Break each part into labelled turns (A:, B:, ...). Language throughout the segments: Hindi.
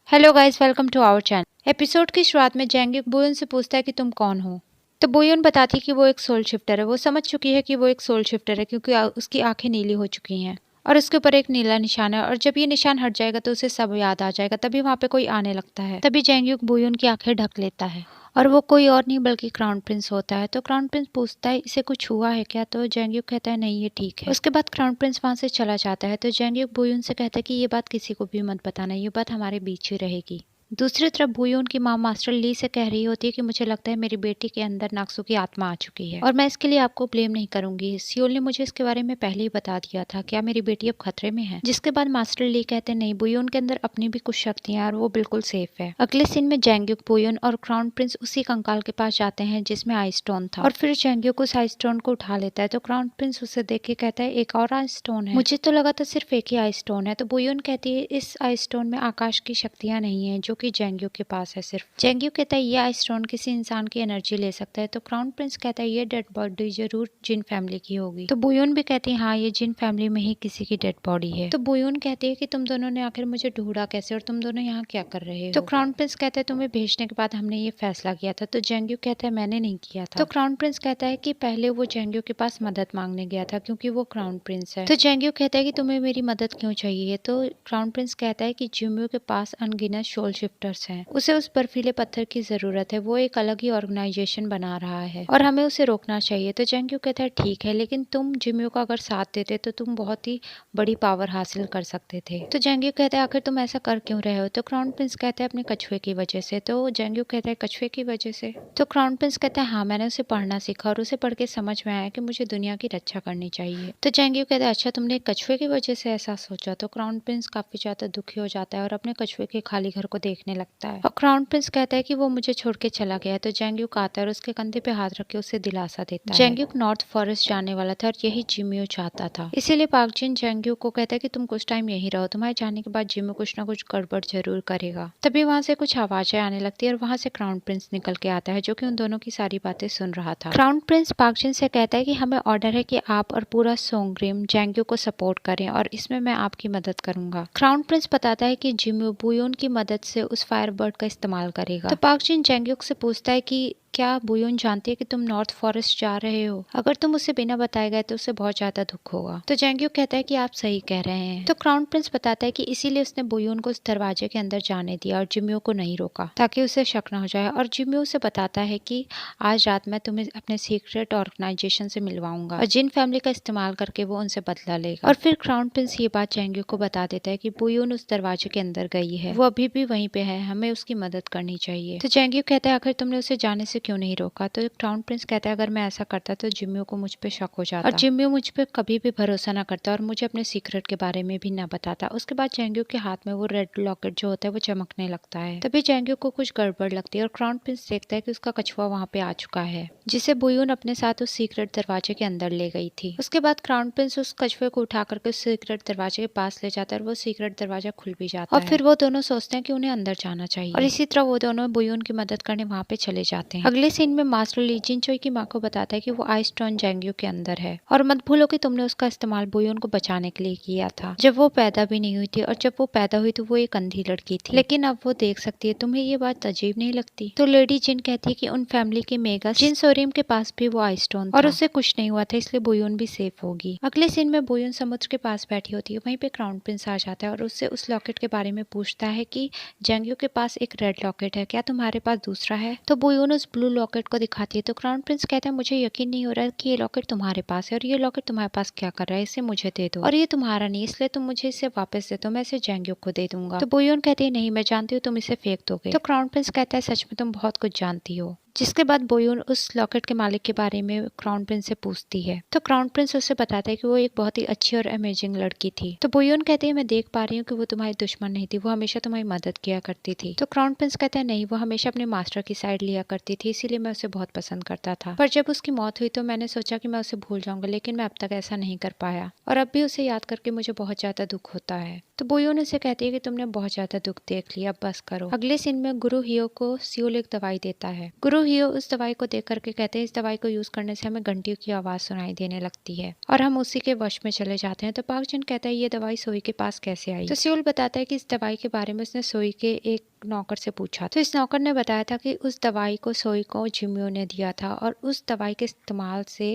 A: Hello guys, welcome to our channel. Episode की शुरुआत में जैंग्युक बुयुन से पूछता है कि तुम कौन हो। तो बुयुन बताती है कि वो एक सोल शिफ्टर है। वो समझ चुकी है कि वो एक सोल शिफ्टर है क्योंकि उसकी आंखें नीली हो चुकी हैं और उसके ऊपर एक नीला निशान है। और जब ये निशान हट जाएगा तो उसे सब याद आ जाएगा। तभी वहाँ पे कोई आने लगता है। तभी जैंग्युक बुयुन की आंखें ढक लेता है और वो कोई और नहीं बल्कि क्राउन प्रिंस होता है। तो क्राउन प्रिंस पूछता है इसे कुछ हुआ है क्या। तो जैंग्युक कहता है नहीं, ये ठीक है। उसके बाद क्राउन प्रिंस वहां से चला जाता है। तो जैंग्युक बुयुन से कहता है कि ये बात किसी को भी मत बताना, ये बात हमारे बीच ही रहेगी। दूसरी तरफ बुयुन की माँ मास्टर ली से कह रही होती है कि मुझे लगता है मेरी बेटी के अंदर नाक्सू की आत्मा आ चुकी है और मैं इसके लिए आपको ब्लेम नहीं करूंगी। सियोल ने मुझे इसके बारे में पहले ही बता दिया था। क्या मेरी बेटी अब खतरे में है? जिसके बाद मास्टर ली कहते हैं नहीं, बुयुन के अंदर अपनी भी कुछ शक्तियां हैं और वो बिल्कुल सेफ है। अगले सीन में जैंग्युक, बुयुन और क्राउन प्रिंस उसी कंकाल के पास जाते हैं जिसमें आई स्टोन था और फिर जैंग्युक उस आई स्टोन को उठा लेता है। तो क्राउन प्रिंस उसे देख के कहता है एक और आई स्टोन है, मुझे तो लगा था सिर्फ एक ही आई स्टोन है। तो बुयुन कहती है इस आई स्टोन में आकाश की शक्तियां नहीं है जो कि जैंग्युक के पास है सिर्फ। जैंग्युक कहता है ये आई स्टोन किसी इंसान की एनर्जी ले सकता है। तो क्राउन प्रिंस कहता है ये डेड बॉडी जरूर जिन फैमिली की होगी। तो बुयुन भी कहती है हाँ, ये जिन फैमिली में ही किसी की डेड बॉडी है। तो बुयुन कहती है कि तुम दोनों ने आखिर मुझे ढूंढा कैसे और तुम दोनों यहाँ क्या कर रहे हो। तो क्राउन प्रिंस कहता है तुम्हें भेजने के बाद हमने ये फैसला किया था। तो जैंग्युक कहता है मैंने नहीं किया था। तो क्राउन प्रिंस कहता है कि पहले वो जैंग्युक के पास मदद मांगने गया था क्योंकि वो क्राउन प्रिंस है। तो जैंग्युक कहता है कि तुम्हें मेरी मदद क्यों चाहिए। तो क्राउन प्रिंस कहता है कि जिम्यो के पास अनगिनत सोल शिफ्टर्स हैं, उसे उस बर्फीले पत्थर की जरूरत है। वो एक अलग ही ऑर्गेनाइजेशन बना रहा है और हमें उसे रोकना चाहिए। तो जैंग्युक कहता है ठीक है, लेकिन तुम जिम्यो का अगर साथ देते तो तुम बहुत ही बड़ी पावर हासिल कर सकते थे। तो जैंग्युक कहता है आखिर तुम ऐसा कर क्यों रहे हो। तो क्राउन प्रिंस कहता है अपने कछुए की वजह से। तो जैंग्युक कहता है कछुए की वजह से। तो क्राउन प्रिंस कहता है हाँ, मैंने उसे पढ़ना सीखा और उसे पढ़ के समझ में आया कि मुझे दुनिया की रक्षा करनी चाहिए। तो जैंग्युक कहता है अच्छा, तुमने कछुए की वजह से ऐसा सोचा। तो क्राउन प्रिंस काफी ज्यादा दुखी हो जाता है और अपने कछुए के खाली घर को देखने लगता है और क्राउन प्रिंस कहता है कि वो मुझे छोड़ के चला गया है। तो जैंग्युक आता है और उसके कंधे पे हाथ रख के उसे दिलासा देता है। जैंग्युक नॉर्थ फॉरेस्ट जाने वाला था और यही जिम्यो चाहता था, इसीलिए पाक जिन जैंग्युक को कहता है कि तुम कुछ टाइम यहीं रहो, तुम्हारे जाने के बाद जिम्यो कुछ ना कुछ गड़बड़ जरूर करेगा। तभी वहां से कुछ आवाजें आने लगती है और वहां से क्राउन प्रिंस निकल के आता है जो कि उन दोनों की सारी बातें सुन रहा था। क्राउन प्रिंस पाक जिन से कहता है कि हमें ऑर्डर है कि आप और पूरा सोंग्रिम जैंग्युक को सपोर्ट करें और इसमें मैं आपकी मदद करूंगा। क्राउन प्रिंस बताता है कि जिम्यो बुयोन की मदद से उस फायरबर्ड का इस्तेमाल करेगा। तो पाक जिन जैंग्युक से पूछता है कि क्या बुयोन जानती है कि तुम नॉर्थ फॉरेस्ट जा रहे हो। अगर तुम उसे बिना बताए गए तो उसे बहुत ज्यादा दुख होगा। तो जैंग्युक कहता है कि आप सही कह रहे हैं। तो क्राउन प्रिंस बताता है कि इसीलिए उसने बुयोन को उस दरवाजे के अंदर जाने दिया और जिम्यो को नहीं रोका ताकि उसे शक न हो जाए। और जिम्यो उसे बताता है कि आज रात मैं तुम्हें अपने सीक्रेट ऑर्गेनाइजेशन से मिलवाऊंगा और जिन फैमिली का इस्तेमाल करके वो उनसे बदला लेगा। और फिर क्राउन प्रिंस ये बात जैंग्युक को बता देता है कि बुयोन उस दरवाजे के अंदर गई है, वो अभी भी वहीं पे है, हमें उसकी मदद करनी चाहिए। तो जैंग्युक कहता है आखिर तुमने उसे जाने से क्यों नहीं रोका। तो क्राउन प्रिंस कहता है अगर मैं ऐसा करता तो जिम्यो को मुझ पे शक हो जाता और जिम्यो मुझ पे कभी भी भरोसा ना करता और मुझे अपने सीक्रेट के बारे में भी ना बताता। उसके बाद जैंग्युक के हाथ में वो रेड लॉकेट जो होता है वो चमकने लगता है। तभी जैंग्युक को कुछ गड़बड़ लगती है और क्राउन प्रिंस देखता है कि उसका कछुआ वहाँ पे आ चुका है जिसे बुयोन अपने साथ उस सीक्रेट दरवाजे के अंदर ले गई थी। उसके बाद क्राउन प्रिंस उस कछुए को उठा करके उस सीक्रेट दरवाजे के पास ले जाता है और वो सीक्रेट दरवाजा खुल भी जाता है और फिर वो दोनों सोचते हैं कि उन्हें अंदर जाना चाहिए और इसी तरह वो दोनों बुयोन की मदद करने वहाँ पे चले जाते हैं। अगले सीन में मास्टर ली जिनचोई की माँ को बताता है कि वो आई स्टोन जैंग्युक के अंदर है और मत भूलो कि तुमने उसका इस्तेमाल बुयोन को बचाने के लिए किया था जब वो पैदा भी नहीं हुई थी और जब वो पैदा हुई तो वो एक अंधी लड़की थी, लेकिन अब वो देख सकती है। तुम्हें ये बात अजीब नहीं लगती। तो लेडी जिन कहती है कि उन फैमिली के मेगस जिन सोरियम के पास भी वो आई स्टोन था और उससे कुछ नहीं हुआ था, इसलिए बुयोन भी सेफ होगी। अगले सीन में बुयोन समुद्र के पास बैठी होती है। वहीं पे क्राउन प्रिंस आ जाता है और उससे उस लॉकेट के बारे में पूछता है कि जैंग्युक के पास एक रेड लॉकेट है, क्या तुम्हारे पास दूसरा है। तो बुयोन उस ब्लू लॉकेट को दिखाती है। तो क्राउन प्रिंस कहता है मुझे यकीन नहीं हो रहा है कि ये लॉकेट तुम्हारे पास है और ये लॉकेट तुम्हारे पास क्या कर रहा है, इसे मुझे दे दो और ये तुम्हारा नहीं, इसलिए तुम मुझे इसे वापस दे दो, मैं इसे जैंग्युक को दे दूंगा। तो बुयोन कहती है नहीं, मैं जानती हूँ तुम इसे फेंक दोगे। तो क्राउन प्रिंस कहता है सच में तुम बहुत कुछ जानती हो। जिसके बाद बुयोन उस लॉकेट के मालिक के बारे में क्राउन प्रिंस से पूछती है। तो क्राउन प्रिंस उससे बताता है कि वो एक बहुत ही अच्छी और अमेजिंग लड़की थी। तो बुयोन कहती है मैं देख पा रही हूँ कि वो तुम्हारी दुश्मन नहीं थी, वो हमेशा तुम्हारी मदद किया करती थी। तो क्राउन प्रिंस कहता है नहीं, वो हमेशा अपने मास्टर की साइड लिया करती थी, इसीलिए मैं उसे बहुत पसंद करता था। पर जब उसकी मौत हुई तो मैंने सोचा कि मैं उसे भूल जाऊंगा, लेकिन मैं अब तक ऐसा नहीं कर पाया और अब भी उसे याद करके मुझे बहुत ज्यादा दुख होता है। तो बुयोन उसे कहती है कि तुमने बहुत ज्यादा दुख देख लिया, अब बस करो। अगले सीन में गुरु हियो को सियोल एक दवाई देता है। गुरु हियो उस दवाई को देख करके कहते हैं इस दवाई को यूज करने से हमें घंटियों की आवाज सुनाई देने लगती है और हम उसी के वश में चले जाते हैं। तो पाक जिन कहता है ये दवाई सोई के पास कैसे आई। तो सियोल बताता है कि इस दवाई के बारे में उसने सोई के एक नौकर से पूछा। तो इस नौकर ने बताया था कि उस दवाई को सोई को जिम्यो ने दिया था और उस दवाई के इस्तेमाल से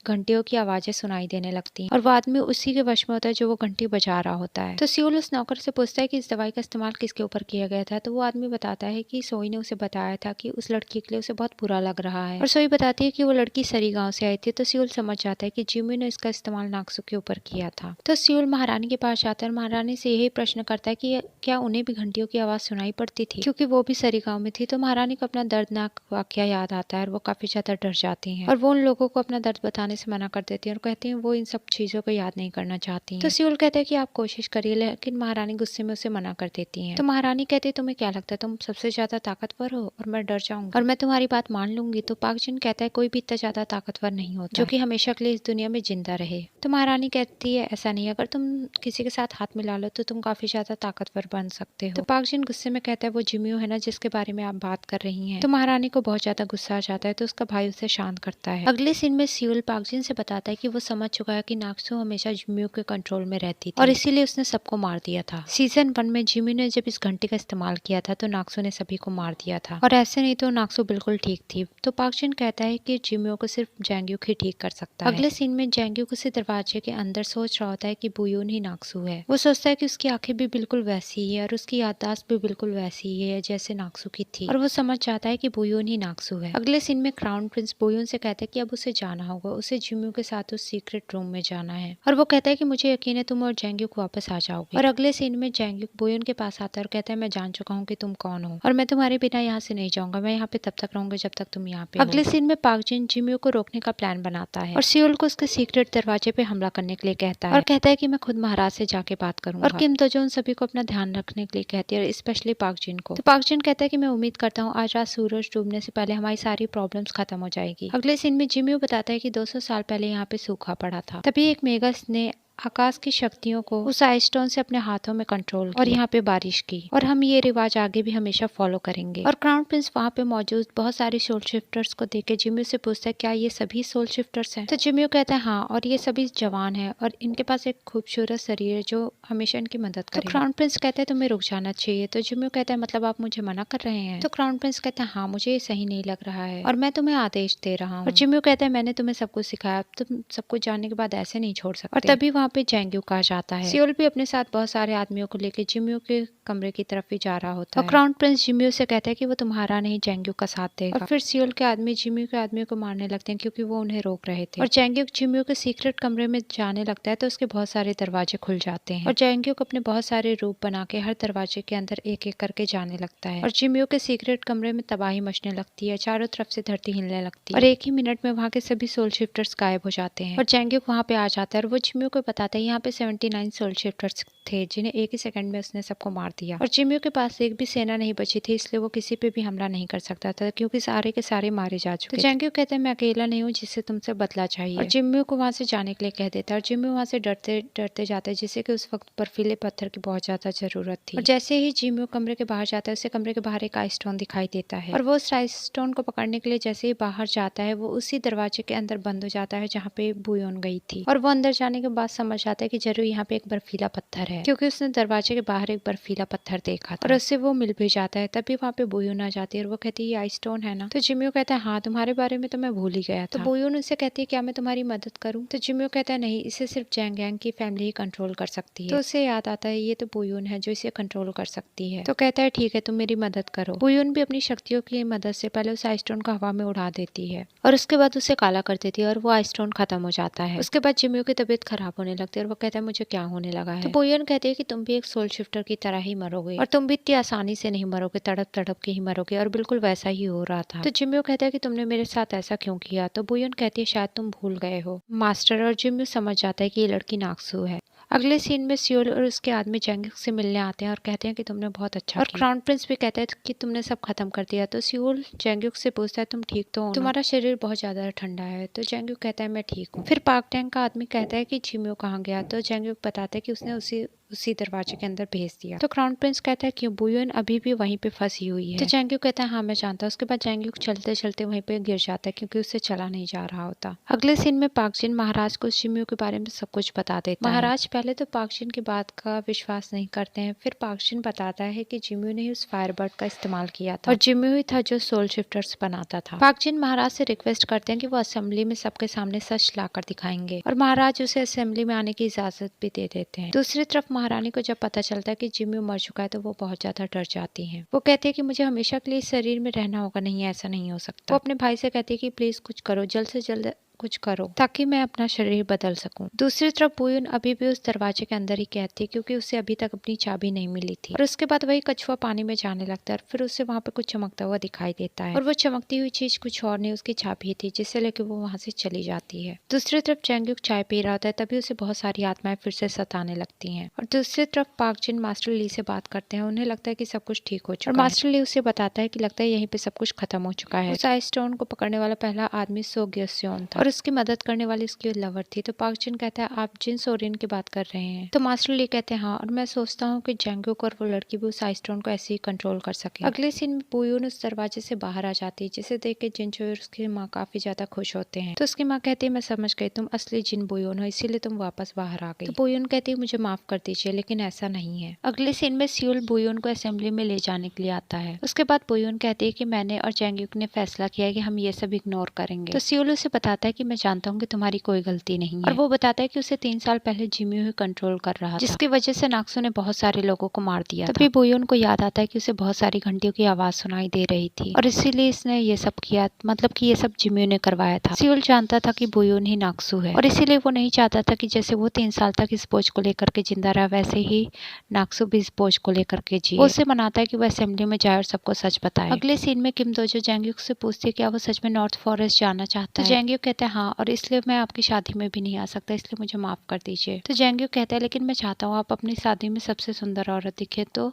A: घंटियों की आवाजें सुनाई देने लगती हैं और वो आदमी उसी के वश में होता है जो वो घंटी बजा रहा होता है। तो सियोल उस नौकर से पूछता है कि इस दवाई का इस्तेमाल किसके ऊपर किया गया था। तो वो आदमी बताता है कि सोई ने उसे बताया था कि उस लड़की के लिए उसे बहुत बुरा लग रहा है और सोई बताती है कि वो लड़की सरी गांव से आई थी। तो सियोल समझ जाता है कि जिम्यो ने इसका इस्तेमाल नाक्सु के ऊपर किया था। तो सियोल महारानी के पास जाता है और महारानी से यही प्रश्न करता है कि क्या उन्हें भी घंटियों की आवाज सुनाई पड़ती थी, क्योंकि वो भी सरी गांव में थी। तो महारानी को अपना दर्दनाक वाकया याद आता है और वो काफी ज्यादा डर जाती हैं और वो उन लोगों को अपना दर्द बताने से मना कर देती हैं और कहती हैं वो इन सब चीजों को याद नहीं करना चाहती हैं। तो सियोल कहते हैं कि आप कोशिश करिए, लेकिन महारानी गुस्से में उसे मना कर देती हैं। तो महारानी कहती है तुम्हें क्या लगता है तुम सबसे ज्यादा ताकतवर हो और मैं डर जाऊंगी और मैं तुम्हारी बात मान लूंगी। तो पाक जिन कहता है कोई भी इतना ज्यादा ताकतवर नहीं होता जो कि हमेशा के लिए इस दुनिया में जिंदा रहे। तो महारानी कहती है ऐसा नहीं, अगर तुम किसी के साथ हाथ मिला लो तो तुम काफी ज्यादा ताकतवर बन सकते हो। तो पाक जिन गुस्से में कहता है वो जिम्यो है ना जिसके बारे में आप बात कर रही हैं। तो महारानी को बहुत ज्यादा गुस्सा आ जाता है तो उसका भाई उसे शांत करता है। अगले सीन में सियोल पाक जिन से बताता है कि वो समझ चुका है कि नाक्सु हमेशा जिम्यो के कंट्रोल में रहती थी और इसीलिए उसने सबको मार दिया था। सीजन 1 में जिम्यो ने जब इस घंटी का इस्तेमाल किया था तो नाक्सु ने सभी को मार दिया था और ऐसे नहीं तो नाक्सु बिल्कुल ठीक थी। तो पाक जिन कहता है कि जिम्यो को सिर्फ जैंग्युक ही ठीक कर सकता है। अगले सीन में जैंग्युक उसी दरवाजे के अंदर सोच रहा होता है कि बुयोन ही नाक्सु है। वो सोचता है कि उसकी आंखें भी बिल्कुल वैसी ही है और उसकी याददाश्त भी बिल्कुल वैसी ही है जैसे नाक्सु की थी और वो समझ जाता है कि बुयोन ही नाक्सु है। अगले सीन में क्राउन प्रिंस बुयोन से कहता है कि अब उसे जाना होगा, उसे जिम्यो के साथ उस सीक्रेट रूम में जाना है और वो कहता है कि मुझे यकीन है तुम और जैंग्युक वापस आ जाओगे। और अगले सीन में जैंग्युक बुयोन के पास आता है और कहता है मैं जान चुका हूँ कि तुम कौन हो और मैं तुम्हारे बिना यहाँ से नहीं जाऊंगा, मैं यहाँ पे तब तक रहूंगा जब तक तुम यहाँ पे हो। अगले सीन में पाक जिन जिम्यो को रोकने का प्लान बनाता है और सियोल को उसके सीक्रेट दरवाजे पे हमला करने के लिए कहता है और कहता है कि मैं खुद महाराज से जाके बात करूंगा। और किम दोजो उन सभी को अपना ध्यान रखने के लिए कहती है, स्पेशली पाक जिन को। तो पाक जिन कहता है कि मैं उम्मीद करता हूँ आज रात सूरज डूबने से पहले हमारी सारी प्रॉब्लम्स खत्म हो जाएगी। अगले सीन में जिम्यो बताता है कि 200 साल पहले यहाँ पे सूखा पड़ा था, तभी एक मेघस ने आकाश की शक्तियों को उस आइसस्टोन से अपने हाथों में कंट्रोल और यहाँ पे बारिश की और हम ये रिवाज आगे भी हमेशा फॉलो करेंगे। और क्राउन प्रिंस वहाँ पे मौजूद बहुत सारे सोल शिफ्टर्स को देख के जिम्यो से पूछता है क्या ये सभी सोल शिफ्टर्स हैं। तो जिम्यो कहता है हाँ, और ये सभी जवान है और इनके पास एक खूबसूरत शरीर है जो हमेशा इनकी मदद करेगा। तो क्राउन प्रिंस कहता है तुम्हें रुक जाना चाहिए। तो जिम्यो कहता है मतलब आप मुझे मना कर रहे हैं। तो क्राउन प्रिंस कहता है हाँ, मुझे ये सही नहीं लग रहा है और मैं तुम्हें आदेश दे रहा हूँ। और जिम्यो कहता है मैंने तुम्हें सब कुछ सिखाया, तुम सब कुछ जानने के बाद ऐसे नहीं छोड़ सकते। और तभी वहाँ पे जैंग्युक आ जाता है। सियोल भी अपने साथ बहुत सारे आदमियों को लेकर जिम्यो के कमरे की तरफ ही जा रहा होता है और क्राउन प्रिंस जिम्यो से कहता है कि वो तुम्हारा नहीं जैंग्युक का साथ देगा। और फिर सियोल के आदमी जिम्यो के आदमियों को मारने लगते हैं क्योंकि वो उन्हें रोक रहे थे। और जैंग्युक जिम्यो के सीक्रेट कमरे में जाने लगता है तो उसके बहुत सारे दरवाजे खुल जाते हैं और जैंग्युक अपने बहुत सारे रूप बना के हर दरवाजे के अंदर एक एक करके जाने लगता है और जिम्यो के सीक्रेट कमरे में तबाही मचने लगती है, चारों तरफ से धरती हिलने लगती है और एक ही मिनट में वहाँ के सभी सोल शिफ्टर्स गायब हो जाते हैं। और जैंग्युक वहाँ पे आ जाता है और वो जिम्यो को बताता है यहाँ पे 79 सोल शिफ्टर्स थे जिन्हें एक ही सेकंड में उसने सबको मार दिया और जिम्यो के पास एक भी सेना नहीं बची थी, इसलिए वो किसी पे भी हमला नहीं कर सकता था क्योंकि सारे के सारे मारे जा चुके। तो जैंग्युक कहता है मैं अकेला नहीं हूँ जिससे तुमसे बदला चाहिए और जिम्यो को वहाँ से जाने के लिए कह देता है और जिम्यो वहाँ से डरते डरते जाता है जिससे कि उस वक्त बर्फीले पत्थर की बहुत ज्यादा जरूरत थी। और जैसे ही जिम्यो कमरे के बाहर जाता है उसे कमरे के बाहर एक आइसस्टोन दिखाई देता है और वो उस आइसस्टोन को पकड़ने के लिए जैसे ही बाहर जाता है वो उसी दरवाजे के अंदर बंद हो जाता है जहाँ पे बुयोन गई थी और वो अंदर जाने के बाद समझ आता है कि जरूर यहाँ पे एक बर्फीला पत्थर है क्योंकि उसने दरवाजे के बाहर एक बर्फीला पत्थर देखा था और उससे वो मिल भी जाता है। तभी वहाँ पे बुयोन आ जाती है और वो कहती है ये आइसस्टोन है ना। तो जिम्यो कहता है हाँ, तुम्हारे बारे में तो मैं भूल ही गया था। तो बुयोन उससे कहती है क्या मैं तुम्हारी मदद करूँ। तो जिम्यो कहता है नहीं, इसे सिर्फ जैंग यांग की फैमिली ही कंट्रोल कर सकती है। तो उसे याद आता है ये तो बुयोन है जो इसे कंट्रोल कर सकती है। तो कहता है ठीक है, तुम मेरी मदद करो। बुयोन भी अपनी शक्तियों की मदद से पहले उस आइसस्टोन को हवा में उड़ा देती है और उसके बाद उसे काला कर देती है और वो आइसस्टोन खत्म हो जाता है। उसके बाद जिम्यो की तबीयत खराब होने लगती है और वो कहता है मुझे क्या होने लगा है। तो बुयोन कहती है कि तुम भी एक सोल शिफ्टर की तरह ही मरोगे और तुम भी इतनी आसानी से नहीं मरोगे, तड़प तड़प के ही मरोगे। और बिल्कुल वैसा ही हो रहा था। तो जिम्यो कहता है कि तुमने मेरे साथ ऐसा क्यों किया। तो बुयोन कहती है शायद तुम भूल गए हो मास्टर। और जिम्यो समझ जाता है कि ये लड़की नाक्सु है। अगले सीन में सियोल और उसके आदमी जैंग्युक से मिलने आते हैं और कहते हैं कि तुमने बहुत अच्छा और क्राउन प्रिंस भी कहता है कि तुमने सब खत्म कर दिया। तो सियोल जैंग्युक से पूछता है तुम ठीक तो हो, तुम्हारा शरीर बहुत ज्यादा ठंडा है। तो जैंग्युक कहता है मैं ठीक हूँ। फिर पाक टैंग का आदमी कहता है कि जिम्यो कहाँ गया। तो जैंग्युक बताता है कि उसने उसी उसी दरवाजे के अंदर भेज दिया। तो क्राउन प्रिंस कहता है कि बुयोन अभी भी वहीं पे फंसी हुई है। तो जैंग्योक कहता है हाँ मैं जानता हूँ। उसके बाद जैंग्योक चलते चलते वहीं पे गिर जाता है क्योंकि उससे चला नहीं जा रहा होता। अगले सीन में पाक जिन महाराज को जिम्यू के बारे में सब कुछ बता देता है। महाराज पहले तो पाक जिन की बात का विश्वास नहीं करते हैं, फिर पाक जिन बताता है कि जिम्यू ने उस फायरबर्ड का इस्तेमाल किया था और जिम्यू ही था जो सोल शिफ्टर्स बनाता था। पाक जिन महाराज से रिक्वेस्ट करते हैं कि वो असेंबली में सबके सामने सच लाकर दिखाएंगे और महाराज उसे असेंबली में आने की इजाजत भी दे देते हैं। दूसरी तरफ महारानी को जब पता चलता है कि जिम्यू मर चुका है तो वो बहुत ज्यादा डर जाती है। वो कहती है कि मुझे हमेशा के लिए इस शरीर में रहना होगा, नहीं ऐसा नहीं हो सकता। वो अपने भाई से कहती है कि प्लीज कुछ करो, जल्द से जल्द कुछ करो ताकि मैं अपना शरीर बदल सकूं। दूसरी तरफ बुयुन अभी भी उस दरवाजे के अंदर ही कैद थी क्योंकि उसे अभी तक अपनी चाबी नहीं मिली थी। और उसके बाद वही कछुआ पानी में जाने लगता है और फिर उसे वहां पे कुछ चमकता हुआ दिखाई देता है और वो चमकती हुई चीज कुछ और नहीं उसकी चाबी थी जिसे लेकर वो वहां से चली जाती है। दूसरी तरफ जैंग्योक चाय पी रहा होता है, तभी उसे बहुत सारी आत्माएं फिर से सताने लगती हैं। और दूसरी तरफ पाक जिन मास्टर ली से बात करते हैं। उन्हें लगता है कि सब कुछ ठीक हो चुका है और मास्टर ली उसे बताता है कि लगता है यहीं पे सब कुछ खत्म हो चुका है। उस आइस स्टोन को पकड़ने वाला पहला आदमी सो ग्योस्योन था और उसकी मदद करने वाली उसकी लवर थी। तो पाक जिन कहता है आप जिन सोरिन की बात कर रहे हैं? तो मास्टर ली कहते हैं हाँ, और मैं सोचता हूँ कि जैंग्योक और वो लड़की भी उस आइस स्टोन को ऐसे ही कंट्रोल कर सके। अगले सीन में बुयुन उस दरवाजे से बाहर आ जाती है जिसे देख के जिनचोई और उसकी माँ काफी ज्यादा खुश होते हैं। तो उसकी माँ कहती है मैं समझ गई, तुम असली जिन बुयुन हो, इसीलिए तुम वापस बाहर आ गई। तो बुयुन कहती है मुझे माफ कर दीजिए, लेकिन ऐसा नहीं है। अगले सीन में सियोल बुयुन को असेंबली में ले जाने के लिए आता है। उसके बाद बुयुन कहती है कि मैंने और जैंग्योक ने फैसला किया है कि हम ये सब इग्नोर करेंगे। तो सियोल उसे बताता है कि मैं जानता हूँ कि तुम्हारी कोई गलती नहीं है और वो बताता है कि उसे 3 साल पहले जिम्यू ही कंट्रोल कर रहा था, जिसकी वजह से नाक्सो ने बहुत सारे लोगों को मार दिया। तभी बुयुन को याद आता है कि उसे बहुत सारी घंटियों की आवाज सुनाई दे रही थी और इसीलिए इसने ये सब किया, मतलब कि ये सब जिम्यू ने करवाया था। सियोल जानता था कि बुयुन ही नाक्सो है और इसीलिए वो नहीं चाहता था कि जैसे वो 3 साल तक इस बोझ को लेकर के जिंदा रहा वैसे ही नाक्सो भी इस बोझ को लेकर के जिए। वो उसे मनाता है कि वो असेंबली में जाए और सबको सच बताए। अगले सीन में किम दोजो जैंग्योक से पूछती है क्या वो सच में नॉर्थ फॉरेस्ट जाना चाहता है। तो जैंग्योक कहता है हाँ, और इसलिए मैं आपकी शादी में भी नहीं आ सकता, इसलिए मुझे माफ कर दीजिए। तो जैंग्योक कहता है लेकिन मैं चाहता हूँ आप अपनी शादी में सबसे सुंदर औरत दिखे। तो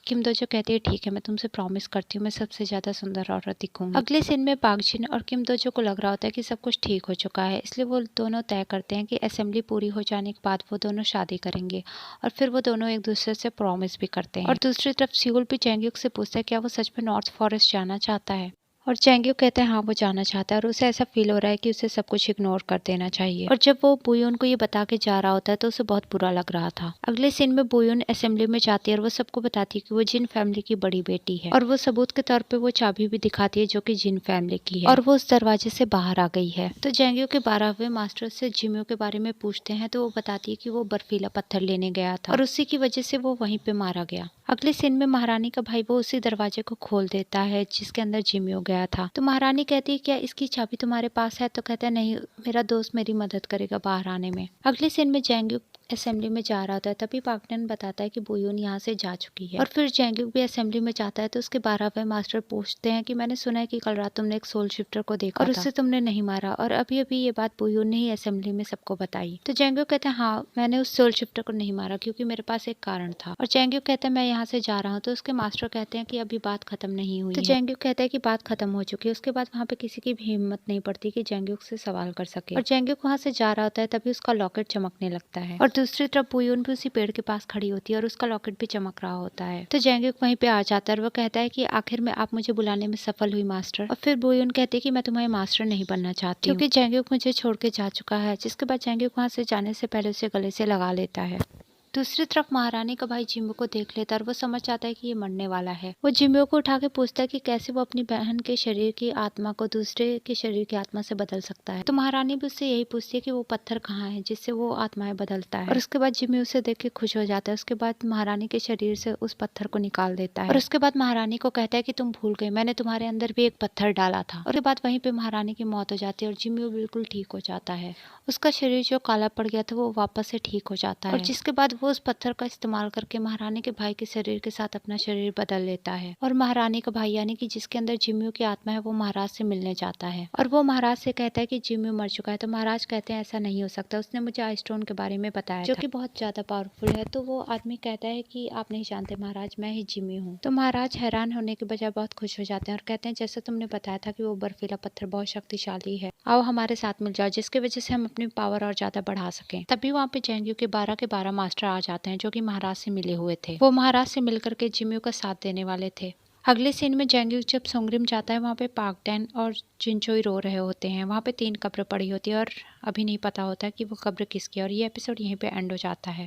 A: किम दोजो कहती है ठीक है, मैं तुमसे प्रॉमिस करती हूँ मैं सबसे ज्यादा सुंदर औरत दिखूंगी। अगले सीन में पाक जिन और किम दोजो को लग रहा होता है कि सब कुछ ठीक हो चुका है, इसलिए वो दोनों तय करते हैं कि असेंबली पूरी हो जाने के बाद वो दोनों शादी करेंगे और फिर वो दोनों एक दूसरे से प्रॉमिस भी करते हैं। और दूसरी तरफ सियोल भी जैंग्योक से पूछता है क्या वो सच में नॉर्थ फॉरेस्ट जाना चाहता है। और जैंग्योक कहता है हाँ वो जाना चाहता है और उसे ऐसा फील हो रहा है कि उसे सब कुछ इग्नोर कर देना चाहिए। और जब वो बुयुन को ये बता के जा रहा होता है तो उसे बहुत बुरा लग रहा था। अगले सीन में बुयुन असेंबली में जाती है और वो सबको बताती है कि वो जिन फैमिली की बड़ी बेटी है और वो सबूत के तौर पे वो चाबी भी दिखाती है जो कि जिन फैमिली की है और वो उस दरवाजे से बाहर आ गई है। तो जैंग्योक के 12वें मास्टर से जिम्यो के बारे में पूछते हैं तो वो बताती है कि वो बर्फीला पत्थर लेने गया था और उसी की वजह से वो वहीं पे मारा गया। अगले सीन में महारानी का भाई वो उसी दरवाजे को खोल देता है जिसके अंदर जिम्यो गया था। तो महारानी कहती है क्या इसकी चाबी तुम्हारे पास है? तो कहता है नहीं, मेरा दोस्त मेरी मदद करेगा बाहर आने में। अगले सीन में जैंग्योक असेंबली में जा रहा होता है, तभी पाकटन बताता है कि बुयुन यहाँ से जा चुकी है और फिर जैंग्योक भी असेंबली में जाता है। तो उसके 12वें मास्टर पूछते हैं कि मैंने सुना है कि कल रात तुमने एक सोल शिफ्टर को देखा और उससे तुमने नहीं मारा और अभी अभी ये बात बुयुन ने ही असेंबली में सबको बताई। तो जैंग्योक कहते हैं हाँ, मैंने उस सोल शिफ्टर को नहीं मारा क्योंकि मेरे पास एक कारण था। और जैंग्योक कहते हैं मैं यहाँ से जा रहा हूँ। तो उसके मास्टर कहते हैं कि अभी बात खत्म नहीं हुई। तो जैंग्योक कहता है कि बात खत्म हो चुकी है। उसके बाद वहाँ पे किसी की भी हिम्मत नहीं पड़ती कि जैंग्योक से सवाल कर सके। और जैंग्योक वहाँ से जा रहा होता है, तभी उसका लॉकेट चमकने लगता है और दूसरी तरफ बुयुन भी उसी पेड़ के पास खड़ी होती है और उसका लॉकेट भी चमक रहा होता है। तो जैंग्योक वहीं पे आ जाता है और वो कहता है कि आखिर में आप मुझे बुलाने में सफल हुई मास्टर। और फिर बुयुन कहती है कि मैं तुम्हारे मास्टर नहीं बनना चाहती क्योंकि जैंग्योक मुझे छोड़ के जा चुका है। जिसके बाद जैंग्योक वहाँ से जाने से पहले उसे गले से लगा लेता है। दूसरी तरफ महारानी का भाई जिम्यो को देख लेता है और वो समझ जाता है कि ये मरने वाला है। वो जिम्यो को उठा के पूछता है कि कैसे वो अपनी बहन के शरीर की आत्मा को दूसरे के शरीर की आत्मा से बदल सकता है। तो महारानी भी उससे यही पूछती है कि वो पत्थर कहाँ है जिससे वो आत्माएं बदलता है। और उसके बाद जिम्यो उसे देख के खुश हो जाता है। उसके बाद महारानी के शरीर से उस पत्थर को निकाल देता है और उसके बाद महारानी को कहता है कि तुम भूल गई, मैंने तुम्हारे अंदर भी एक पत्थर डाला था। और उसके बाद वहीं पे महारानी की मौत हो जाती है और जिम्यो बिल्कुल ठीक हो जाता है। उसका शरीर जो काला पड़ गया था वो वापस से ठीक हो जाता है और जिसके बाद वो उस पत्थर का इस्तेमाल करके महारानी के भाई के शरीर के साथ अपना शरीर बदल लेता है। और महारानी का भाई यानी कि जिसके अंदर जिम्यो की आत्मा है वो महाराज से मिलने जाता है और वो महाराज से कहता है कि जिम्यो मर चुका है। तो महाराज कहते हैं ऐसा नहीं हो सकता, उसने मुझे आइस स्टोन के बारे में बताया जो कि बहुत ज्यादा पावरफुल है। तो वो आदमी कहता है कि आप नहीं जानते महाराज, मैं ही जिम्यो हूँ। तो महाराज हैरान होने के बजाय बहुत खुश हो जाते हैं और कहते हैं जैसा तुमने बताया था कि वो बर्फीला पत्थर बहुत शक्तिशाली है, आओ हमारे साथ मिल जाओ जिसकी वजह से हम अपनी पावर और ज्यादा बढ़ा सकें। तभी वहाँ पे जैंग्योक के 12 मास्टर आ जाते हैं जो कि महाराज से मिले हुए थे। वो महाराज से मिलकर के जिम्मी का साथ देने वाले थे। अगले सीन में जैंग्युक जब सोंगरिम जाता है वहाँ पे पाक डैन और जिनचोई रो रहे होते हैं। वहाँ पे 3 कब्र पड़ी होती है और अभी नहीं पता होता है कि वो कब्र किसकी है। और ये एपिसोड यहीं पे एंड हो जाता है।